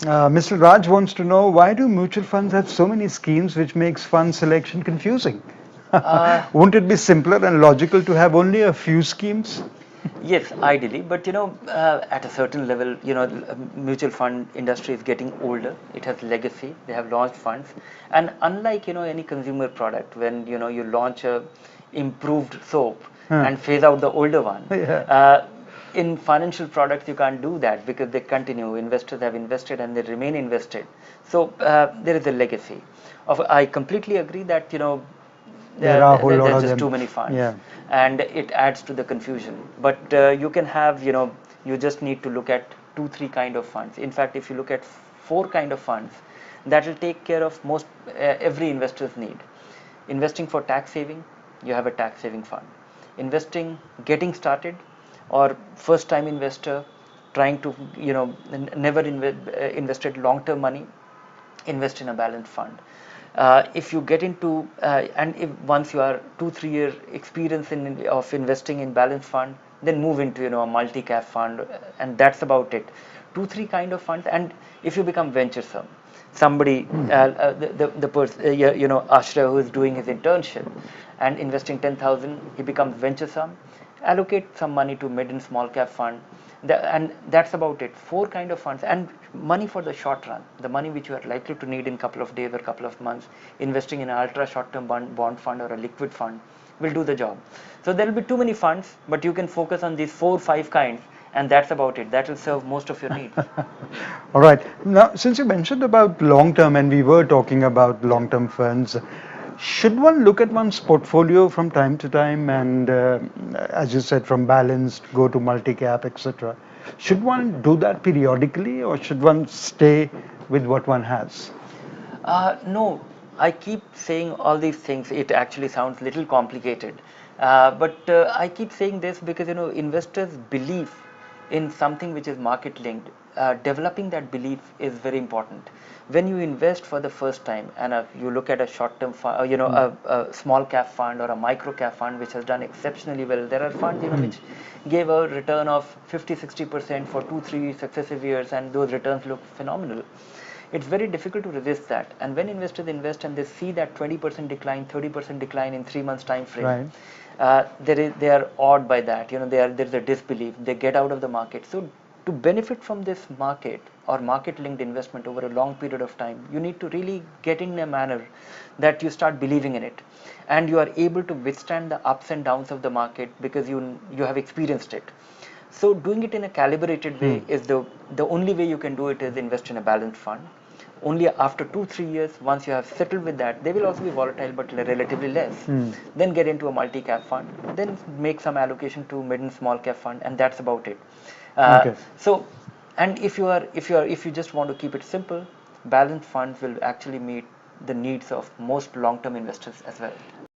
Mr. Raj wants to know, why do mutual funds have so many schemes, which makes fund selection confusing? Uh, Wouldn't it be simpler and logical to have only a few schemes? Yes, ideally, but at a certain level, mutual fund industry is getting older. It has legacy. They have launched funds, and unlike any consumer product, when you launch a improved soap Huh. and phase out the older one, Yeah. in financial products you can't do that because they continue. Investors have invested and they remain invested. So there is a legacy. I completely agree that There are a whole lot there's of just them. too many funds, Yeah. and it adds to the confusion. But you can have, you just need to look at 2 3 kind of funds. In fact, if you look at 4 kind of funds, that will take care of most every investor's need. Investing for tax saving, you have a tax saving fund. Investing, getting started, or first time investor trying to never invested long term money, invest in a balanced fund. If you get into and if once you are 2 3 year experience of investing in balanced fund, then move into a multi cap fund, and that's about it. 2 3 kind of funds. And if you become venturesome, somebody the person Ashra, who is doing his internship and investing 10,000, he becomes venturesome, allocate some money to mid and small cap fund, and that's about it. 4 kind of funds. And money for the short run, the money which you are likely to need in couple of days or couple of months, investing in an ultra short term bond fund or a liquid fund will do the job. So there will be too many funds, but you can focus on these 4 5 kinds, and that's about it. That will serve most of your needs. All right. Now, since you mentioned about long term, and we were talking about Yeah. long term funds, should one look at one's portfolio from time to time and, as you said, from balanced, go to multi cap, etc.? Should one do that periodically, or should one stay with what one has? No, I keep saying all these things. It actually sounds little complicated, but I keep saying this because investors believe in something which is market linked. Developing that belief is very important. When you invest for the first time and you look at a short term fund, Mm. a small cap fund or a micro cap fund which has done exceptionally well. There are funds Mm. which gave a return of 50 60% for 2 3 successive years, and those returns look phenomenal. It's very difficult to resist that. And when investors invest and they see that 20% decline, 30% decline in 3 months time frame, Right. they are awed by that. There's a disbelief. They get out of the market. So to benefit from this market or market linked investment over a long period of time, you need to really get in a manner that you start believing in it, and you are able to withstand the ups and downs of the market because you have experienced it. So doing it in a calibrated way Hmm. is the only way you can do it. Is invest in a balanced fund. Only after 2 3 years, once you have settled with that, they will also be volatile but relatively less. Hmm. Then get into a multi-cap fund. Then make some allocation to mid and small cap fund, and that's about it. Okay. So, and if you just want to keep it simple, balanced funds will actually meet the needs of most long-term investors as well.